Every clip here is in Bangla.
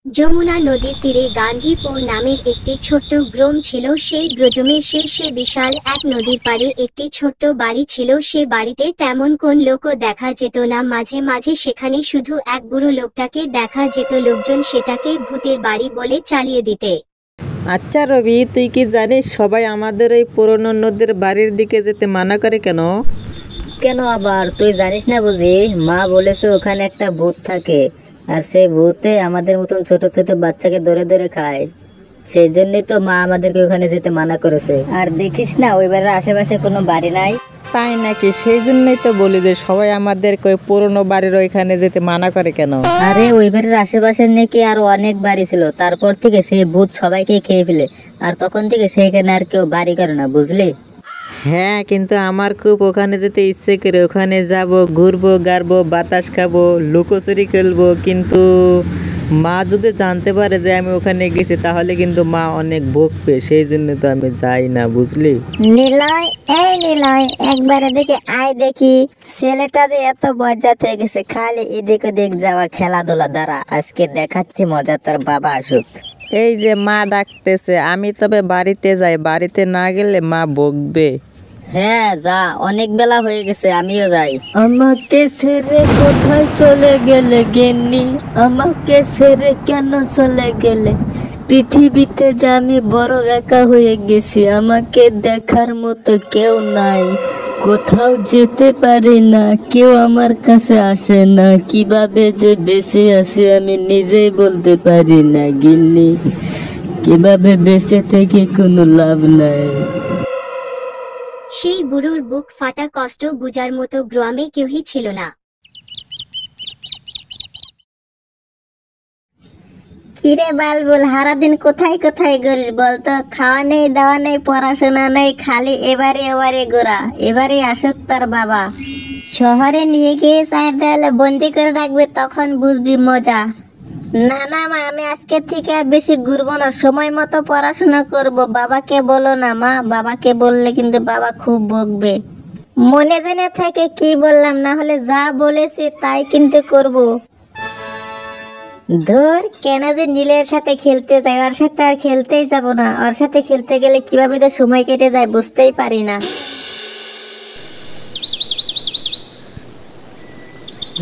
যমুনা নদীর তীরে গান্ধীপুর নামের একটি ছোট্ট গ্রাম ছিল। সেই গ্রামের শেষে বিশাল এক নদীর পাড়ে একটি ছোট্ট বাড়ি ছিল। সে বাড়িতে তেমন কোন লোকও দেখা যেত না। মাঝে মাঝে সেখানে শুধু এক বুড়ো লোকটাকে দেখা যেত। লোকজন সেটাকে ভূতের বাড়ি বলে চালিয়ে দিতে। আচ্ছা রবি, তুই কি জানিস সবাই আমাদের এই পুরনো নদীর বাড়ির দিকে যেতে মানা করে কেন? কেন আবার তুই জানিস না বুঝি? মা বলেছে ওখানে একটা ভূত থাকে, আর সেই ভূতে আমাদের মতন ছোট ছোট বাচ্চাকে ধরে ধরে খায়। সেই জন্যই তো মা আমাদেরকে ওখানে যেতে মানা করেছে। আর দেখিস না ওই বাড়ির আশেপাশে কোনো বাড়ি নাই। তাই নাকি? সেই জন্যই তো বলি যে সবাই আমাদেরকে ওই পুরনো বাড়ির ওইখানে যেতে মানা করে কেন। আরে ওই বাড়ির আশেপাশে নাকি আরো অনেক বাড়ি ছিল, তারপর থেকে সেই ভূত সবাইকে খেয়ে ফেলে। আর তখন থেকে সেইখানে আর কেউ বাড়ি করে না, বুঝলি? হ্যাঁ, কিন্তু আমার খুব ওখানে যেতে ইচ্ছে করে। ওখানে যাব, ঘুরবো, গাড়বো, বাতাস খাবো, লুকোচুরি খেলবো। কিন্তু মা যদি জানতে পারে যে আমি ওখানে গেছি তাহলে কিন্তু মা অনেক বকবে। সেই জন্য তো আমি যাই না, বুঝলি? নিলয়, এই নিলয়, একবার এদিকে আয় দেখি। ছেলেটা যে এত বজ্জাত হয়ে গেছে, খালি এদিক ওদিক যাওয়া, খেলাধুলা। দ্বারা আজকে দেখাচ্ছি মজা, তোর বাবা আসুক। এই যে মা ডাকতেছে, আমি তবে বাড়িতে যাই। বাড়িতে না গেলে মা বকবে। হ্যাঁ যা, অনেক বেলা হয়ে গেছে, আমিও যাই। আমাকে ছেড়ে কোথায় চলে গেলে গেন্নি? আমাকে ছেড়ে কেন চলে গেলে? পৃথিবীতে যে আমি বড় একা হয়ে গেছি, আমাকে দেখার মতো কেউ নাই। কোথাও যেতে পারি না, কেউ আমার কাছে আসে না। কিভাবে যে বেঁচে আছি আমি নিজেই বলতে পারি না গিন্নি। কিভাবে বেঁচে থেকে কোনো লাভ নাই। সেই বুড়োর বুক ফাটা কষ্ট বুঝার মতো গ্রামে কেউই ছিল না। কিরে বালবুল, সারাদিন কোথায় কোথায় ঘুরিস বলতো? খাওয়া নেই, দাওয়া নেই, পড়াশোনা নেই, খালি এবারে ওবারে ঘোরা। এবারে আসুক তোর বাবা। শহরে নিয়ে গিয়ে চায়ের দেয়ালে বন্দি করে রাখবে, তখন বুঝবি মজা। না না মা, আমি আজকে থেকে আর বেশি ঘুরবো না, সময় মতো পড়াশোনা করব। বাবাকে বলো না মা, বাবাকে বললে কিন্তু বাবা খুব বকবে। মনে জেনে থেকে কি বললাম, না হলে যা বলেছি তাই কিন্তু করব। ধর, কেন যে নীলের সাথে খেলতে যাই, ওর সাথে আর খেলতেই যাব না। ওর সাথে খেলতে গেলে কিভাবে তো সময় কেটে যায় বুঝতেই পারি না।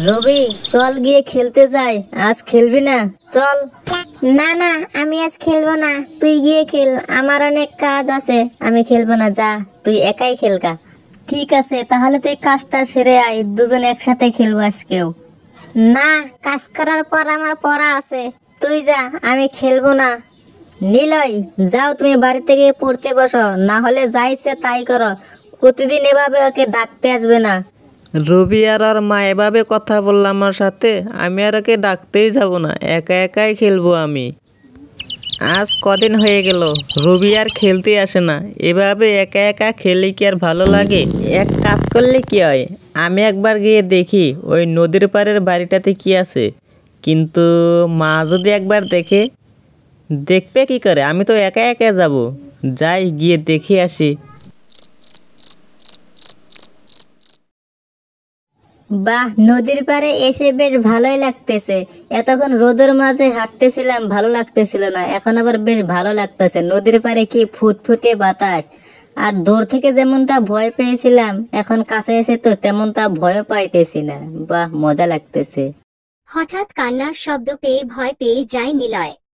রবি, চল গিয়ে খেলতে যাই। আজ খেলবি না? চল। না না, আমি আজ খেলবো না, তুই গিয়ে খেল। আমার অনেক কাজ আছে, আমি খেলবো না। যা, তুই একাই খেলকা। ঠিক আছে, তাহলে তুই কাজটা সেরে আয়, দুজন একসাথে খেলবো আজকেও। না, কাজ করার পর আমার পড়া আছে। তুই যা, আমি খেলবো না। নিলয়, যাও তুমি বাড়িতে গিয়ে পড়তে বসো, না হলে যা ইচ্ছে তাই করো। প্রতিদিন এভাবে ওকে ডাকতে আসবে না। রবি আর ওর মা এভাবে কথা বললাম আমার সাথে, আমি আর ওকে ডাকতেই যাব না, একা একাই খেলবো আমি। আজ কদিন হয়ে গেল রবি আর খেলতে আসে না। এভাবে একা একা খেলে কি আর ভালো লাগে? এক কাজ করলে কি হয়, আমি একবার গিয়ে দেখি ওই নদীর পাড়ের বাড়িটাতে কি আছে। কিন্তু মা যদি একবার দেখে, দেখবে কি করে? আমি তো একা একা যাব। যাই, গিয়ে দেখে আসি। বাহ, নদীর পাড়ে এসে বেশ ভালোই লাগতেছে। এতক্ষণ রোদের মাঝে হাঁটতেছিলাম, ভালো লাগতেছিল না, এখন আবার বেশ ভালো লাগতেছে। নদীর পাড়ে কি ফুটফুটে বাতাস। আর দূর থেকে যেমনটা ভয় পেয়েছিলাম, এখন কাছে এসে তো তেমনটা ভয় পাইতেছি না। বাহ, মজা লাগতেছে। হঠাৎ কান্নার শব্দ পেয়ে ভয় পেয়ে যায় নিলয়।